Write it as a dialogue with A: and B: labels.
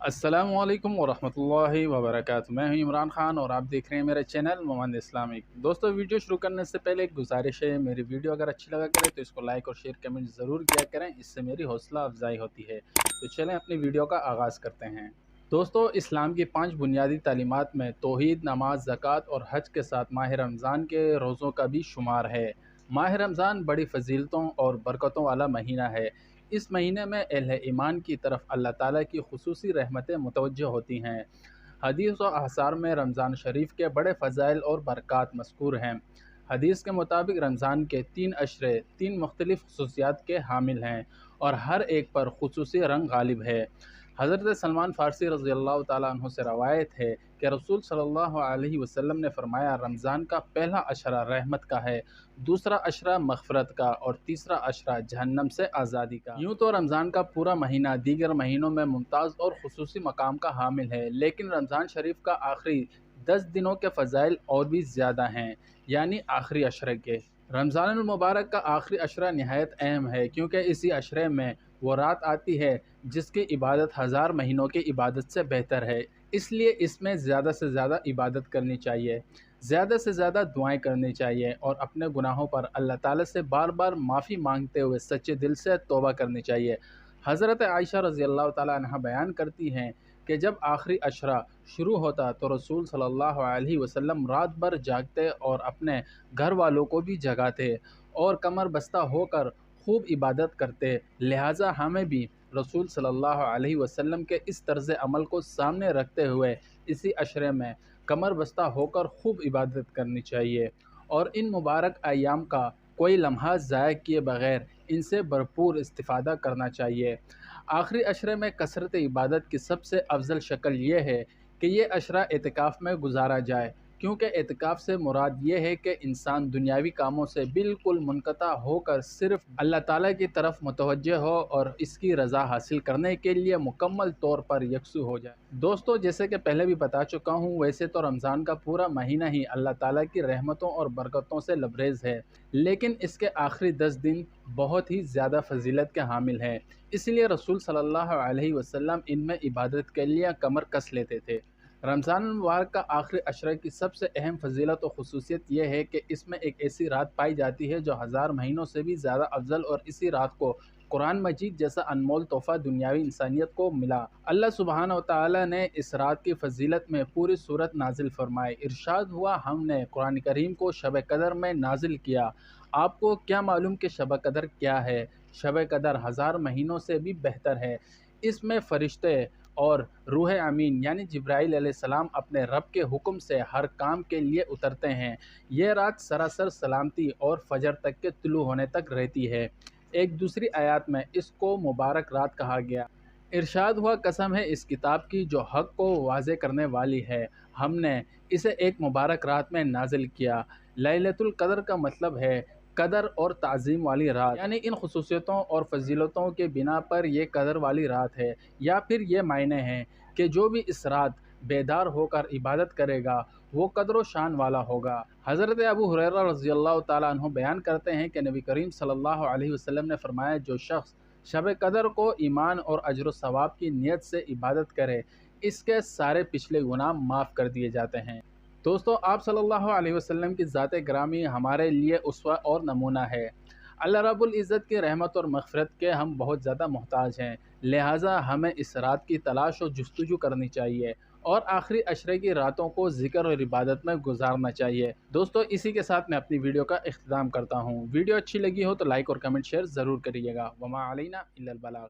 A: अस्सलाम वालेकुम वरहमतुल्लाहि वबरकातुहू। मैं हूं इमरान खान और आप देख रहे हैं मेरा चैनल मोहम्मद इस्लामिक। दोस्तों, वीडियो शुरू करने से पहले एक गुजारिश है, मेरी वीडियो अगर अच्छी लगा करे तो इसको लाइक और शेयर कमेंट ज़रूर किया करें, इससे मेरी हौसला अफजाई होती है। तो चलें अपनी वीडियो का आगाज़ करते हैं। दोस्तों, इस्लाम की 5 बुनियादी तालीमात में तौहीद, नमाज, ज़कात और हज के साथ माह रमज़ान के रोज़ों का भी शुमार है। माह रमज़ान बड़ी फ़जीलतों और बरकतों वाला महीना है। इस महीने में अहले ईमान की तरफ अल्लाह ताला की खुसूसी रहमतें मुतवज्जह होती हैं। हदीस व आसार में रमज़ान शरीफ के बड़े फ़ज़ाइल और बरक़ात मज़कूर हैं। हदीस के मुताबिक रमज़ान के 3 अशरे 3 मुख्तलिफ़ खुसूसियात के हामिल हैं और हर एक पर खुसूसी रंग गालिब है। हज़रत सलमान फ़ारसी रज़ियल्लाहु ताला अन्हु से रवायत है कि रसूल सल्लल्लाहु अलैहि वसल्लम ने फ़रमाया, रमज़ान का पहला अशरा रहमत का है, दूसरा अशरा मग़फ़िरत का और तीसरा अशरा जहन्नम से आज़ादी का। यूँ तो रमज़ान का पूरा महीना दीगर महीनों में मुमताज़ और खुसूसी मकाम का हामिल है, लेकिन रमज़ान शरीफ का आखिरी 10 दिनों के फ़ज़ाइल और भी ज़्यादा हैं, यानी आखिरी अशरे के। रमज़ानुल मुबारक का आखिरी अशरा निहायत अहम है, क्योंकि इसी अशरे में वो रात आती है जिसकी इबादत हज़ार महीनों की इबादत से बेहतर है। इसलिए इसमें ज़्यादा से ज़्यादा इबादत करनी चाहिए, ज़्यादा से ज़्यादा दुआएं करनी चाहिए और अपने गुनाहों पर अल्लाह ताला से बार बार माफ़ी मांगते हुए सच्चे दिल से तौबा करनी चाहिए। हज़रत आयशा रज़ियल्लाहु ताला अन्हा बयान करती हैं कि जब आखिरी अशरा शुरू होता तो रसूल सल्लल्लाहु अलैहि वसल्लम रात भर जागते और अपने घर वालों को भी जगाते और कमर बस्ता होकर खूब इबादत करते। लिहाजा हमें भी रसूल सल्लल्लाहु अलैहि वसल्लम के इस तर्ज़ अमल को सामने रखते हुए इसी अशरे में कमर बस्ता होकर खूब इबादत करनी चाहिए और इन मुबारक अय्याम का कोई लम्हा ज़ाया किए बग़ैर इनसे भरपूर इस्तिफ़ादा करना चाहिए। आखिरी अशरे में कसरत इबादत की सबसे अफजल शक्ल ये है कि ये अशरा एतिकाफ़ में गुजारा जाए, क्योंकि एतिकाफ़ से मुराद ये है कि इंसान दुनियावी कामों से बिल्कुल मुनक़ता होकर सिर्फ़ अल्लाह ताला की तरफ मुतवज्जह हो और इसकी रज़ा हासिल करने के लिए मुकम्मल तौर पर यकसू हो जाए। दोस्तों, जैसे कि पहले भी बता चुका हूँ, वैसे तो रमज़ान का पूरा महीना ही अल्लाह ताला की रहमतों और बरकतों से लबरेज़ है, लेकिन इसके आखिरी 10 दिन बहुत ही ज़्यादा फ़जीलत के हामिल हैं। इसलिए रसूल सल्लल्लाहु अलैहि वसल्लम इनमें इबादत के लिए कमर कस लेते थे। रमज़ान मुबारक का आखिरी अशरा की सबसे अहम फ़जीलत और ख़ुसूसियत यह है कि इसमें एक ऐसी रात पाई जाती है जो हज़ार महीनों से भी ज़्यादा अफजल, और इसी रात को कुरान मजीद जैसा अनमोल तोहफ़ा दुनियावी इंसानियत को मिला। अल्लाह सुब्हानहू व तआला ने इस रात की फ़जीलत में पूरी सूरत नाजिल फरमाई। इरशाद हुआ, हमने कुरान करीम को शब कदर में नाजिल किया। आपको क्या मालूम कि शब कदर क्या है? शब कदर हज़ार महीनों से भी बेहतर है। इसमें फ़रिश्ते और रूह अमीन यानी जिब्राईल अलैहिस्सलाम अपने रब के हुक्म से हर काम के लिए उतरते हैं। यह रात सरासर सलामती और फजर तक के तुलू होने तक रहती है। एक दूसरी आयत में इसको मुबारक रात कहा गया। इरशाद हुआ, कसम है इस किताब की जो हक़ को वाज़े करने वाली है, हमने इसे एक मुबारक रात में नाजिल किया। लैलतुल क़द्र का मतलब है कदर और ताज़ीम वाली रात, यानी इन खुसूसियतों और फ़जीलतों के बिना पर यह कदर वाली रात है। या फिर ये मायने हैं कि जो भी इस रात बेदार होकर इबादत करेगा वो कदर व शान वाला होगा। हज़रत अबू हुरैरा रज़ियल्लाहु ताला अन्हु बयान करते हैं कि नबी करीम सल्लल्लाहु अलैहि वसल्लम ने फ़रमाया, जो शख्स शब कदर को ईमान और अजर सवाब की नीयत से इबादत करे, इसके सारे पिछले गुनाह माफ़ कर दिए जाते हैं। दोस्तों, आप सल्लल्लाहु अलैहि वसल्लम की ज़ात ग्रामी हमारे लिए उसवा और नमूना है। अल्लाह रब्बुल इज़्ज़त की रहमत और मग़फ़िरत के हम बहुत ज़्यादा मोहताज हैं, लिहाजा हमें इस रात की तलाश और जुस्तजू करनी चाहिए और आखिरी अशरे की रातों को ज़िक्र और इबादत में गुजारना चाहिए। दोस्तों, इसी के साथ मैं अपनी वीडियो का इख्तिताम करता हूँ। वीडियो अच्छी लगी हो तो लाइक और कमेंट शेयर ज़रूर करिएगा। वमा अलैना इल्लल बलाग।